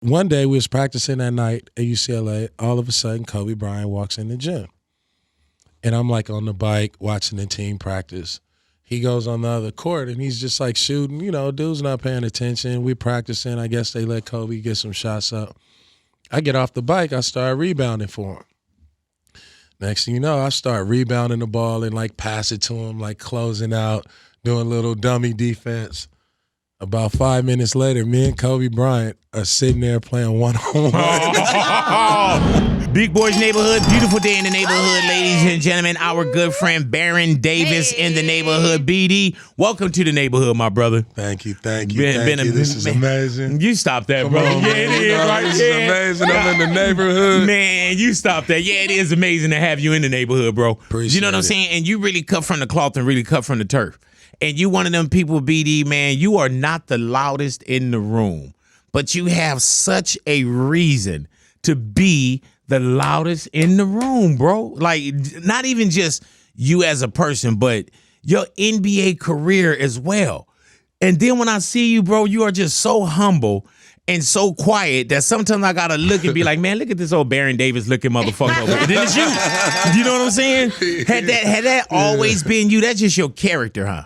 one day we was practicing that night at UCLA. All of a sudden, Kobe Bryant walks in the gym. And I'm like on the bike watching the team practice. He goes on the other court and he's just like shooting. You know, dude's not paying attention. We practicing. I guess they let Kobe get some shots up. I get off the bike. I start rebounding for him. Next thing you know, I start rebounding the ball and like pass it to him, like closing out, doing a little dummy defense. About 5 minutes later, me and Kobe Bryant are sitting there playing one-on-one. Big Boys Neighborhood, beautiful day in the neighborhood, ladies and gentlemen. Our good friend Baron Davis in the neighborhood. BD, welcome to the neighborhood, my brother. Thank you. This is amazing. You stop that, bro. Yeah, it is, right? This is amazing. I'm in the neighborhood. Man, you stop that. Yeah, it is amazing to have you in the neighborhood, bro. Appreciate you know what I'm saying? And you really cut from the cloth and really cut from the turf. And you one of them people, BD, man, you are not the loudest in the room, but you have such a reason to be the loudest in the room, bro. Like, not even just you as a person, but your NBA career as well. And then when I see you, bro, you are just so humble and so quiet that sometimes I gotta look and be like, man, look at this old Baron Davis looking motherfucker over there. Then it's you. You know what I'm saying? Had that always been you? That's just your character, huh?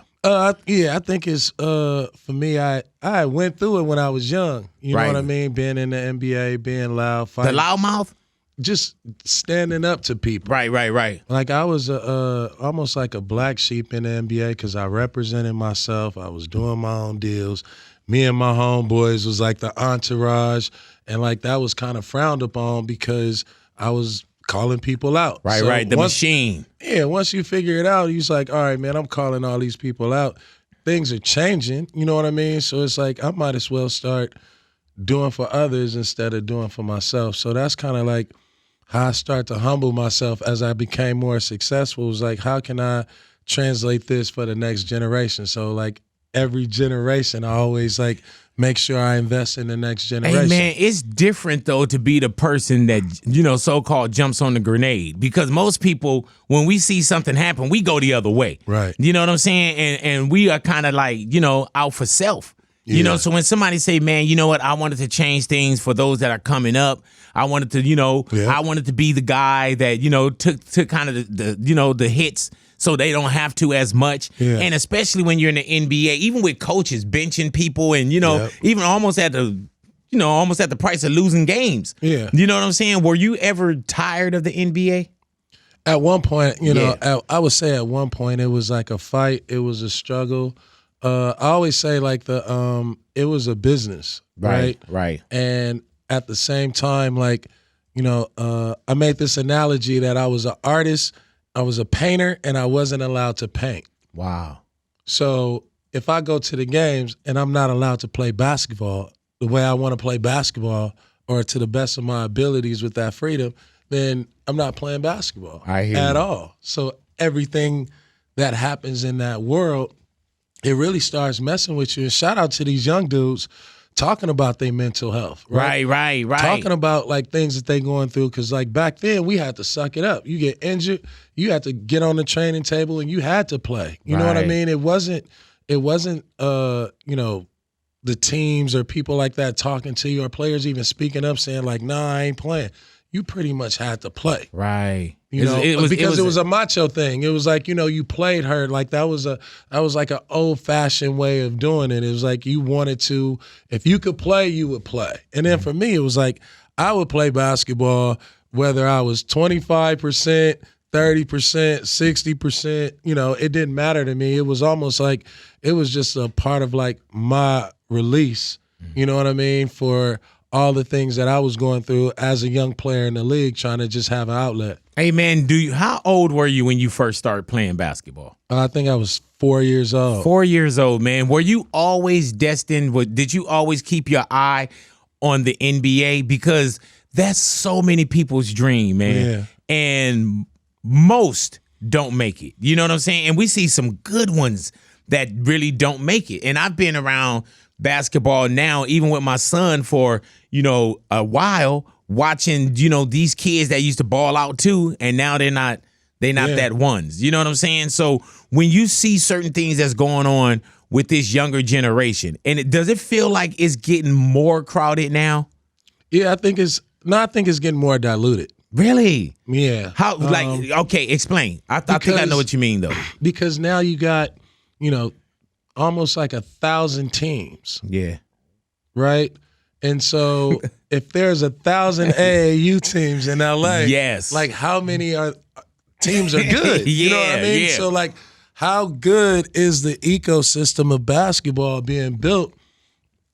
Yeah, I think it's for me. I went through it when I was young. You know what I mean? Being in the NBA, being loud, fighting. The loudmouth, just standing up to people. Right. Like I was almost like a black sheep in the NBA because I represented myself. I was doing my own deals. Me and my homeboys was like the entourage, and like that was kind of frowned upon because I was calling people out. Right. The machine. Yeah, once you figure it out, you're like, all right, man, I'm calling all these people out. Things are changing, you know what I mean? So it's like I might as well start doing for others instead of doing for myself. So that's kind of like how I start to humble myself as I became more successful. It was like, how can I translate this for the next generation? So like every generation, I always like make sure I invest in the next generation. Hey, man, it's different, though, to be the person that, you know, so-called jumps on the grenade. Because most people, when we see something happen, we go the other way. Right. You know what I'm saying? And we are kind of like, you know, out for self. You know, so when somebody say, man, you know what, I wanted to change things for those that are coming up. I wanted to, you know, I wanted to be the guy that, you know, took kind of the you know, the hits so they don't have to as much. Yeah. And especially when you're in the NBA, even with coaches benching people and, you know, even almost at the price of losing games. Yeah. You know what I'm saying? Were you ever tired of the NBA? At one point, you know, I would say at one point it was like a fight. It was a struggle. I always say like it was a business, right? Right. And at the same time, like, you know, I made this analogy that I was an artist, I was a painter, and I wasn't allowed to paint. Wow. So if I go to the games and I'm not allowed to play basketball the way I want to play basketball or to the best of my abilities with that freedom, then I'm not playing basketball at all. So everything that happens in that world, it really starts messing with you. And shout out to these young dudes talking about their mental health. Right. Talking about like things that they going through. Because like back then we had to suck it up. You get injured, you had to get on the training table and you had to play. You know what I mean? It wasn't you know, the teams or people like that talking to you or players even speaking up saying like, nah, I ain't playing. You pretty much had to play. Right. You know, because it was a macho thing. It was like, you know, you played hurt. Like that was like an old-fashioned way of doing it. It was like you wanted to, if you could play, you would play. And then for me, it was like I would play basketball whether I was 25%, 30%, 60%, you know, it didn't matter to me. It was almost like it was just a part of like my release, you know what I mean, for all the things that I was going through as a young player in the league, trying to just have an outlet. Hey, man, how old were you when you first started playing basketball? I think I was 4 years old. 4 years old, man. Were you always destined? Did you always keep your eye on the NBA? Because that's so many people's dream, man. Yeah. And most don't make it. You know what I'm saying? And we see some good ones that really don't make it. And I've been around basketball now, even with my son for, you know, a while, watching, you know, these kids that used to ball out too, and now they're not that ones. You know what I'm saying? So when you see certain things that's going on with this younger generation, and does it feel like it's getting more crowded now? Yeah, I think it's getting more diluted. Really? Yeah. How? Okay, explain. I think I know what you mean, though. Because now you got, almost like 1,000 teams. Yeah. Right? And so if there's 1,000 AAU teams in LA, yes, like how many teams are good? You know what I mean? Yeah. So like how good is the ecosystem of basketball being built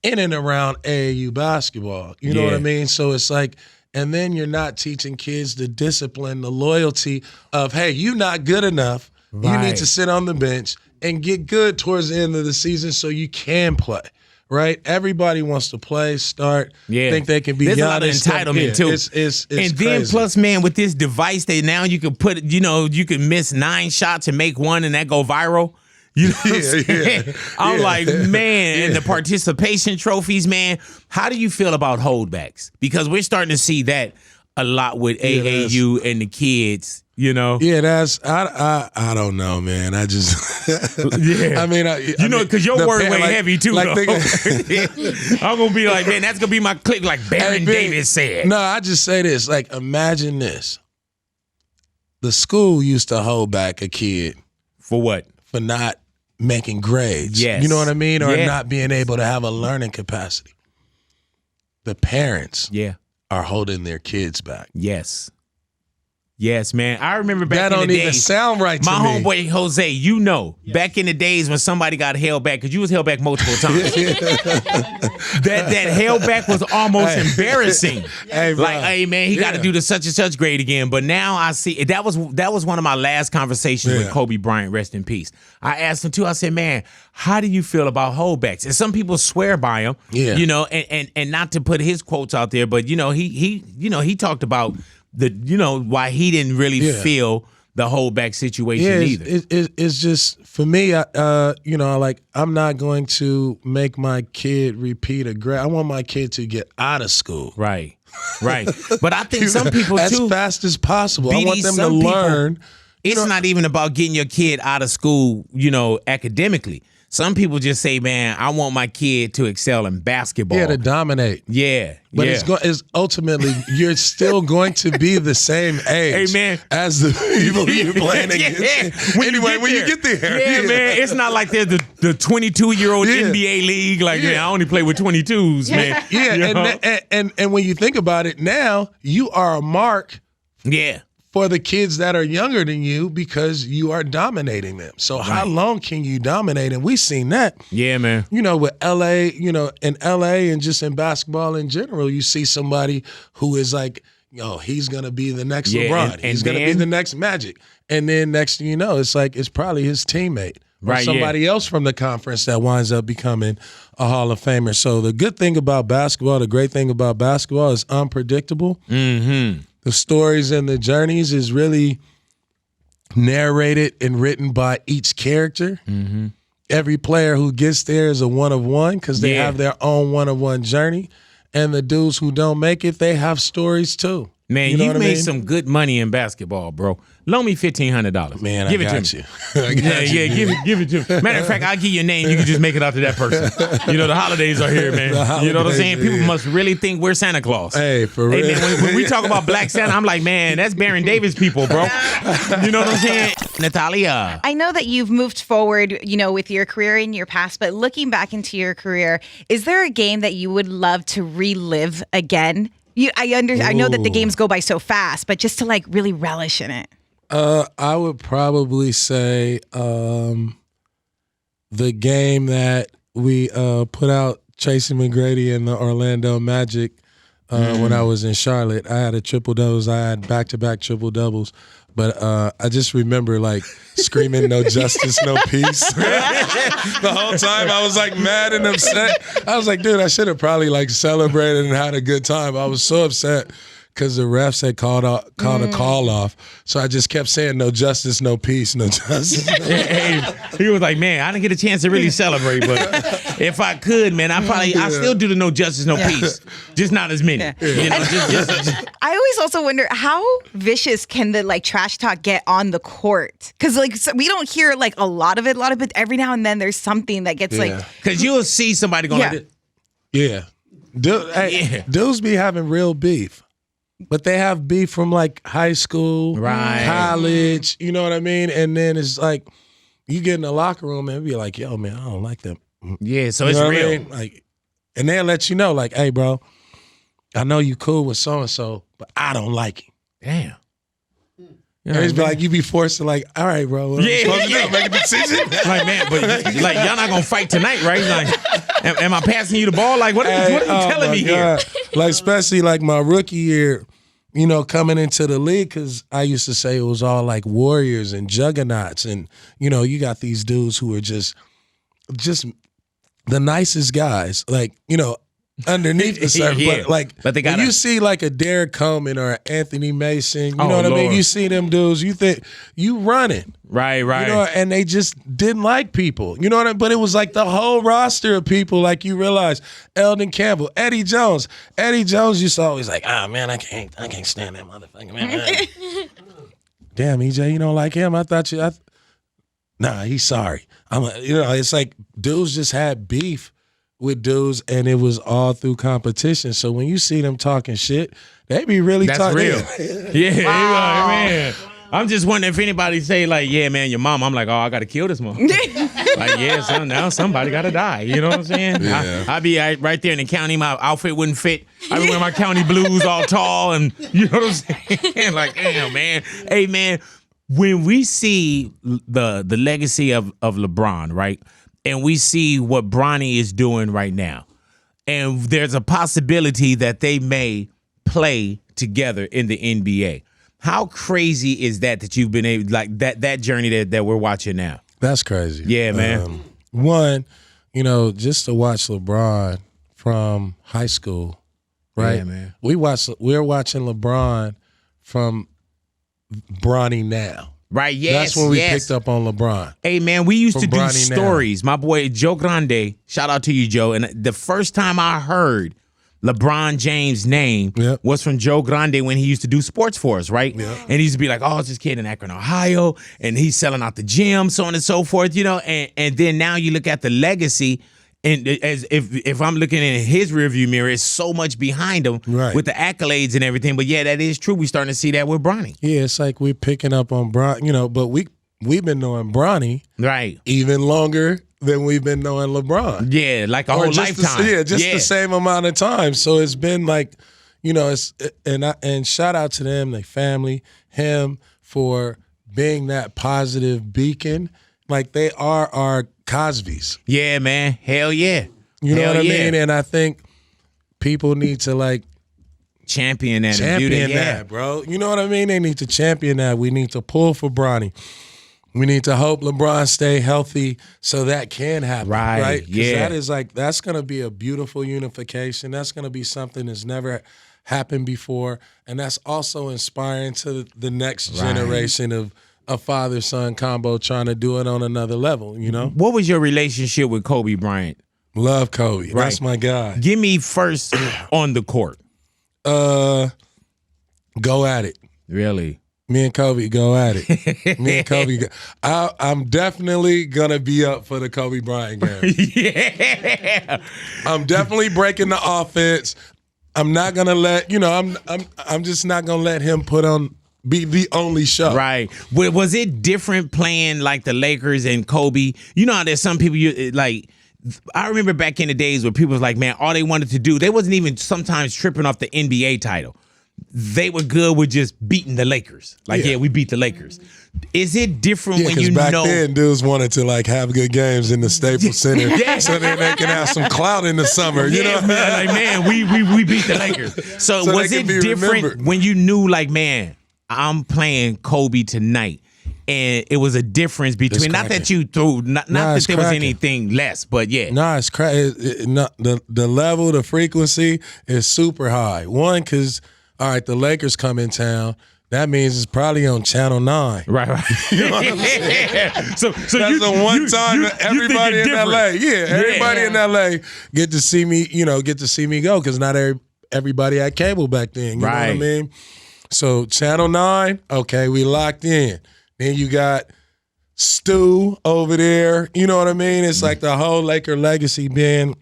in and around AAU basketball? You know what I mean? So it's like, and then you're not teaching kids the discipline, the loyalty of, hey, you're not good enough. Right. You need to sit on the bench and get good towards the end of the season so you can play. Right? Everybody wants to play, start, think they can be There's young. A lot of entitlement, too. It's and crazy. Then plus, man, with this device that now you can put, you can miss 9 shots and make one and that go viral. You know what I'm saying? I'm like, man, and the participation trophies, man. How do you feel about holdbacks? Because we're starting to see that a lot with AAU and the kids, Yeah, that's I don't know, man. I just I mean, because your word way heavy too. Like I'm gonna be like, man, that's gonna be my click, like Baron Davis said. No, I just say this. Like, imagine this: the school used to hold back a kid for what? For not making grades. Yes, you know what I mean, or not being able to have a learning capacity. The parents, are holding their kids back. Yes, man. I remember back in the days. That don't even sound right to me. My homeboy Jose, back in the days when somebody got held back, because you was held back multiple times. that held back was almost embarrassing. Hey, man, he got to do the such and such grade again. But now I see that was one of my last conversations with Kobe Bryant, rest in peace. I asked him too. I said, man, how do you feel about holdbacks? And some people swear by them. And not to put his quotes out there, but he talked about why he didn't really feel the holdback situation either. It's just, for me, I'm not going to make my kid repeat a grade. I want my kid to get out of school. Right. But I think some people as too, fast as possible. I want them to learn. It's not even about getting your kid out of school, academically. Some people just say, man, I want my kid to excel in basketball. Yeah, to dominate. Yeah. But it's ultimately, you're still going to be the same age as the people you're playing against. When you get there. Yeah, man. It's not like they're the 22-year-old NBA league. Like, I only play with 22s, man. Yeah, and when you think about it now, you are a mark. Yeah. For the kids that are younger than you, because you are dominating them. So how long can you dominate? And we've seen that. Yeah, man. With LA, in LA and just in basketball in general, you see somebody who is like, he's going to be the next LeBron. He's going to be the next Magic. And then next thing you know, it's like, it's probably his teammate or somebody else from the conference that winds up becoming a Hall of Famer. So the good thing about basketball, the great thing about basketball is unpredictable. Mm-hmm. The stories and the journeys is really narrated and written by each character. Mm-hmm. Every player who gets there is a one-of-one because they have their own one-of-one journey. And the dudes who don't make it, they have stories too. Man, you made some good money in basketball, bro. Loan me $1,500. Man, give I it got to you. Give it to me. Matter of fact, I'll give you a name. You can just make it out to that person. The holidays are here, man. You know what I'm saying? People must really think we're Santa Claus. Hey, for real. Hey, man, when we talk about Black Santa, I'm like, man, that's Baron Davis people, bro. You know what I'm saying? Natalia. I know that you've moved forward, with your career in your past, but looking back into your career, is there a game that you would love to relive again? I know that the games go by so fast, but just to really relish in it. I would probably say the game that we put out, Tracy McGrady and the Orlando Magic, when I was in Charlotte. I had a triple-doubles. I had back-to-back triple-doubles. But I just remember screaming, "No justice, no peace." The whole time I was mad and upset. I was like, dude, I should have probably celebrated and had a good time. I was so upset because the refs had called a call off. So I just kept saying, "No justice, no peace, no justice." He was like, man, I didn't get a chance to really celebrate, but if I could, man, I still do the no justice, no peace, just not as many. I always also wonder, how vicious can the trash talk get on the court? Because we don't hear a lot of it, but every now and then there's something that gets because you'll see somebody going like this. Yeah. Dudes be having real beef. But they have beef from like high school, Right. college, you know what I mean? And then it's like you get in the locker room and be like, yo, man, I don't like them. Yeah, so You it's know what I real. mean? Like, and they'll let you know, like, hey, bro, I know you cool with so-and-so, but I don't like him. Damn. And it's like you be forced to like, all right, bro, what am I supposed to do? Make a decision? Like, man, but like y'all not gonna fight tonight, right? Like, am I passing you the ball? Like, what are you telling me here? Like, especially like my rookie year, you know, coming into the league, because I used to say it was all like warriors and juggernauts, and you know, you got these dudes who are just the nicest guys, like, you know, underneath the surface. Yeah. But they when gotta, you see like a Derek Coleman or an Anthony Mason, you know what I Lord. mean? You see them dudes, you think you running. right. You know, and they just didn't like people. You know what I mean? But it was like the whole roster of people, like you realize, Eldon Campbell, Eddie Jones. Eddie Jones used to always like, man, I can't stand that motherfucker, man. Damn, EJ, you don't like him? I thought you nah, he's sorry. I'm like, you know, it's like dudes just had beef with dudes, and it was all through competition. So when you see them talking shit, they be really That's talking. real. Yeah, Wow. man. I'm just wondering if anybody say like, yeah, man, your mom. I'm like, oh, I got to kill this mom. Like, yeah, son, now somebody got to die. You know what I'm saying? Yeah. I'd be right there in the county. My outfit wouldn't fit. I'd be wearing my county blues all tall, and you know what I'm saying? Like, damn, man. Hey, man, when we see the legacy of LeBron, right? And we see what Bronny is doing right now. And there's a possibility that they may play together in the NBA. How crazy is that you've been able, like that journey that we're watching now? That's crazy. Yeah, man. One, you know, just to watch LeBron from high school, right? Yeah, man. We're watching LeBron from Bronny now. Right, yes. That's when we picked up on LeBron. Hey, man, we used From to do Bronny now. stories. My boy Joe Grande, shout out to you, Joe. And the first time I heard LeBron James' name was from Joe Grande when he used to do sports for us, right? Yep. And he used to be like, oh, it's this kid in Akron, Ohio, and he's selling out the gym, so on and so forth, you know. And then now you look at the legacy, and as if I'm looking in his rearview mirror, it's so much behind him with the accolades and everything. But yeah, that is true. We're starting to see that with Bronny. Yeah, it's like we're picking up on Bron, you know, but we've been knowing Bronny Right. even longer than we've been knowing LeBron. Yeah, like a whole lifetime. The same amount of time. So it's been like, you know, and shout out to them, their family, him for being that positive beacon. Like they are our Cosbys. Yeah, man. Hell yeah. You know Hell what I yeah. mean? And I think people need to like champion that. champion and do that, bro. You know what I mean? They need to champion that. We need to pull for Bronny. We need to hope LeBron stay healthy so that can happen. Right? 'Cause Yeah. that is like, that's going to be a beautiful unification. That's going to be something that's never happened before. And that's also inspiring to the next generation of a father-son combo trying to do it on another level, you know? What was your relationship with Kobe Bryant? Love Kobe. Right. That's my guy. Give me first on the court. Go at it. Really? Me and Kobe go at it. Me and Kobe go. I'm definitely gonna be up for the Kobe Bryant game. Yeah. I'm definitely breaking the offense. I'm not gonna let I'm just not gonna let him be the only show. Right. Was it different playing like the Lakers and Kobe? You know how there's some people I remember back in the days where people was like, man, all they wanted to do, they wasn't even sometimes tripping off the NBA title. They were good with just beating the Lakers. Like, yeah we beat the Lakers. Is it different when you back know? then, dudes wanted to like have good games in the Staples Center, so then they can have some clout in the summer. You know, man, like man, we beat the Lakers. So was it different remembered. when you knew, like, man, I'm playing Kobe tonight, and it was a difference between not that you threw, not that there was anything less, but yeah. Nah, it's crazy. The level, the frequency is super high. One, because all right, the Lakers come in town. That means it's probably on Channel 9. Right. You know what I'm saying? So that's the one time that everybody in LA, everybody in LA get to see me go, because not everybody had cable back then. You know what I mean? So Channel 9, okay, we locked in. Then you got Stu over there. You know what I mean? It's like the whole Laker legacy being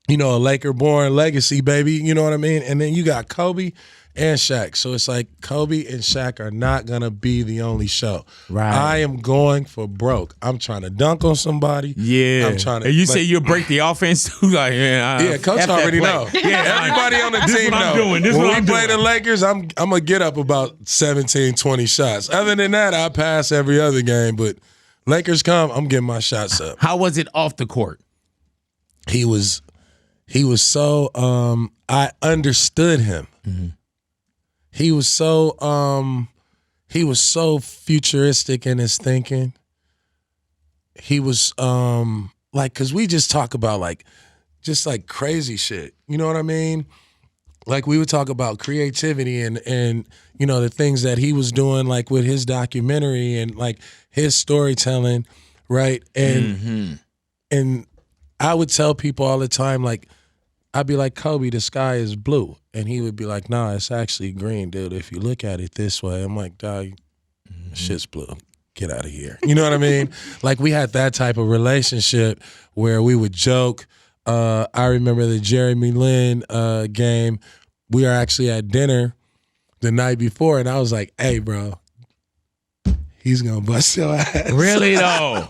a Laker-born legacy, baby. You know what I mean? And then you got Kobe and Shaq. So it's like Kobe and Shaq are not going to be the only show. Right. I am going for broke. I'm trying to dunk on somebody. Yeah. I'm trying to. And you say you'll break the offense too? Like, yeah, coach already know. Yeah, everybody on the team know. When we play the Lakers, I'm going to get up about 17, 20 shots. Other than that, I pass every other game. But Lakers come, I'm getting my shots up. How was it off the court? He was so I understood him. Mm-hmm. He was so futuristic in his thinking. He was cause we just talk about just crazy shit. You know what I mean? Like we would talk about creativity and the things that he was doing with his documentary and his storytelling, right? And and I would tell people all the time, I'd be like, Kobe, the sky is blue. And he would be like, nah, it's actually green, dude. If you look at it this way. I'm like, dog, shit's blue. Get out of here. You know what I mean? We had that type of relationship where we would joke. I remember the Jeremy Lin game. We were actually at dinner the night before, and I was like, hey, bro, he's going to bust your ass. Really, though?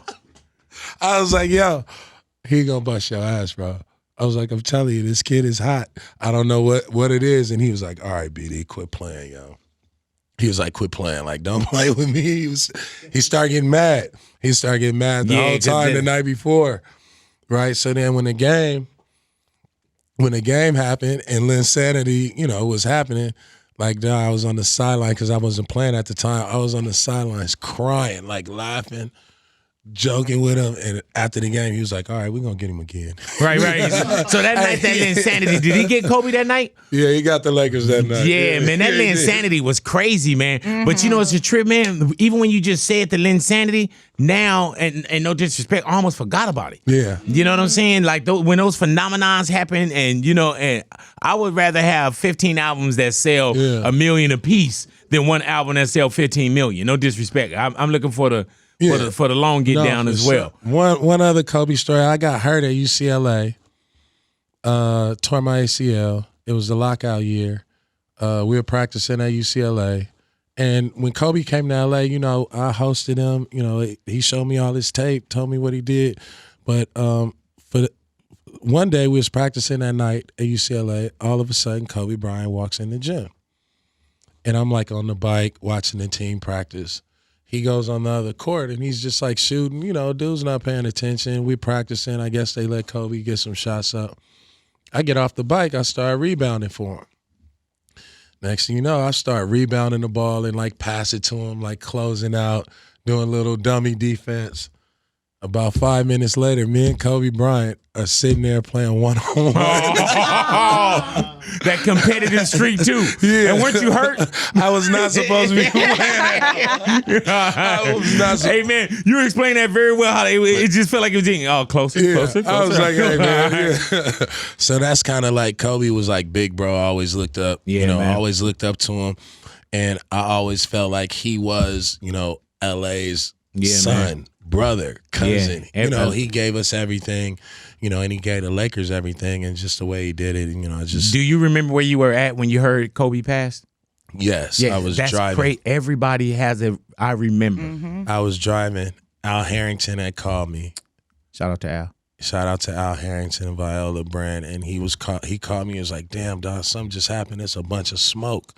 I was like, yo, he going to bust your ass, bro. I was like, I'm telling you, this kid is hot. I don't know what it is. And he was like, all right, BD, quit playing, yo. He was like, quit playing. Don't play with me. He started getting mad. He started getting mad the whole time the night before, right? So then when the game happened and Linsanity, was happening, I was on the sideline because I wasn't playing at the time. I was on the sidelines crying, laughing, joking with him, and after the game, he was like, all right, we're going to get him again. Right. So that night, that Linsanity, did he get Kobe that night? Yeah, he got the Lakers that night. Yeah, man, that Linsanity was crazy, man. Mm-hmm. But it's a trip, man. Even when you just said the Linsanity, now, and no disrespect, I almost forgot about it. Yeah. You know what I'm saying? When those phenomenons happen, and I would rather have 15 albums that sell $1 million a piece than one album that sell 15 million. No disrespect. I'm looking for the for the long get down as well. Sure. One other Kobe story. I got hurt at UCLA. Tore my ACL. It was the lockout year. We were practicing at UCLA. And when Kobe came to LA, I hosted him. He showed me all his tape, told me what he did. But one day we was practicing that night at UCLA. All of a sudden, Kobe Bryant walks in the gym. And I'm on the bike watching the team practice. He goes on the other court and he's just shooting, dude's not paying attention. We practicing. I guess they let Kobe get some shots up. I get off the bike. I start rebounding for him. Next thing you know, I start rebounding the ball and pass it to him, closing out, doing a little dummy defense. About 5 minutes later, me and Kobe Bryant are sitting there playing one-on-one. That competitive streak, too. Yeah. And weren't you hurt? I was not supposed to be playing that. I was not Hey, man, you explained that very well. How it just felt like it was getting closer. I was like, hey, man. Yeah. So that's kind of Kobe was big bro. I always looked up, always looked up to him. And I always felt like he was, LA's son. Man. Brother, cousin, he gave us everything, and he gave the Lakers everything, and just the way he did it, just. Do you remember where you were at when you heard Kobe passed? Yes, I was that's driving. Great. Everybody has it. I remember. Mm-hmm. I was driving. Al Harrington had called me. Shout out to Al. Shout out to Al Harrington and Viola Brand, and he called me. He was like, "Damn, dog, something just happened. It's a bunch of smoke."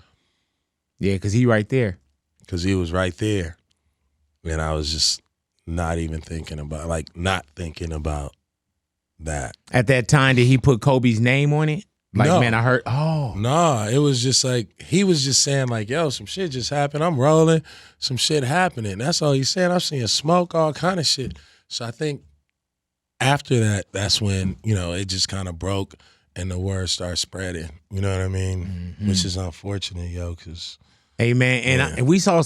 Yeah, because he right there. Because he was right there, and I was just. Not even thinking about, not thinking about that. At that time, did he put Kobe's name on it? No. Man, I heard, No, it was just he was just saying yo, some shit just happened. I'm rolling, some shit happening. That's all he's saying. I'm seeing smoke, all kind of shit. So I think after that, that's when, it just kind of broke and the word started spreading. You know what I mean? Mm-hmm. Which is unfortunate, because... Hey, man, and we saw,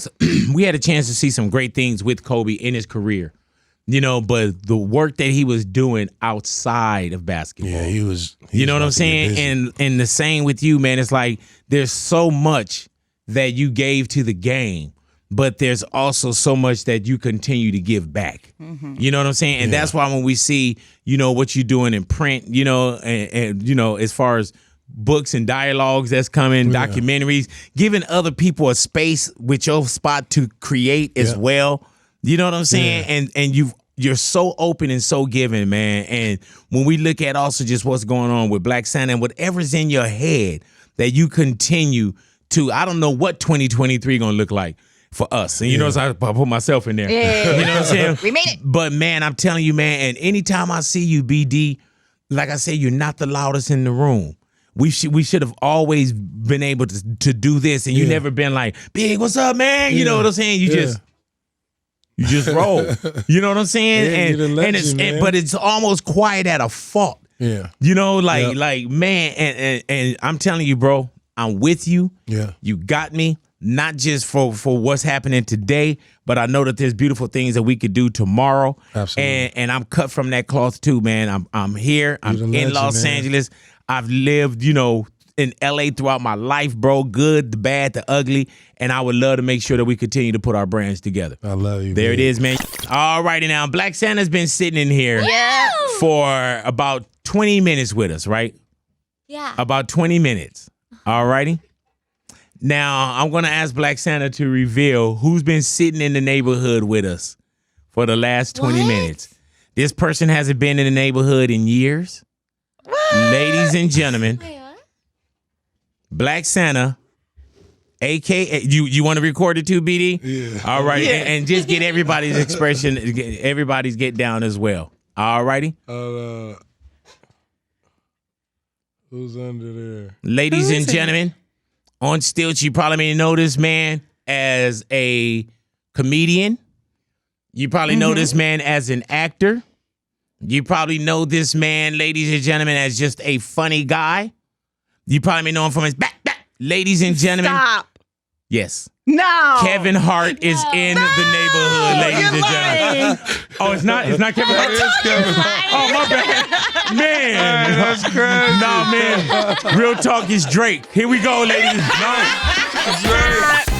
we had a chance to see some great things with Kobe in his career, but the work that he was doing outside of basketball. Yeah, he was you know what I'm saying? And the same with you, man. It's there's so much that you gave to the game, but there's also so much that you continue to give back. You know what I'm saying? And that's why when we see, what you're doing in print, and as far as books and dialogues that's coming, documentaries, giving other people a space with your spot to create as well. You know what I'm saying? And you're so open and so giving, man. And when we look at also just what's going on with Black Santa and whatever's in your head that you continue to, I don't know what 2023 gonna look like for us. And you notice I put myself in there. Yeah. You know what I'm saying? We made it. But man, I'm telling you, man, and anytime I see you, BD, like I said, you're not the loudest in the room. We should have always been able to do this, and you never been like, Big, what's up, man? You know what I'm saying? You just roll. You know what I'm saying? But it's almost quiet at a fault. Yeah. Like man, and I'm telling you, bro, I'm with you. Yeah. You got me. Not just for what's happening today, but I know that there's beautiful things that we could do tomorrow. Absolutely. And I'm cut from that cloth too, man. I'm here. I'm in Los Angeles. I've lived, in LA throughout my life, bro. Good, the bad, the ugly. And I would love to make sure that we continue to put our brands together. I love you. There it is, man. All righty now. Black Santa's been sitting in here for about 20 minutes with us, right? Yeah. About 20 minutes. All righty. Now, I'm going to ask Black Santa to reveal who's been sitting in the neighborhood with us for the last 20 minutes. This person hasn't been in the neighborhood in years. Ladies and gentlemen, Black Santa, a.k.a. You want to record it too, BD? Yeah. All right. And just get everybody's expression. Everybody's get down as well. All righty. Who's under there? Ladies and gentlemen, on stilts, you probably may know this man as a comedian. You probably know this man as an actor. You probably know this man, ladies and gentlemen, as just a funny guy. You probably may know him from his back. Ladies and gentlemen. Stop. Yes. No. Kevin Hart is in the neighborhood, ladies and gentlemen. Oh, it's not Kevin Hart? It's Kevin Hart. Oh, my bad. Man. That's crazy. Nah, man. Real talk is Drake. Here we go, ladies. No. Drake.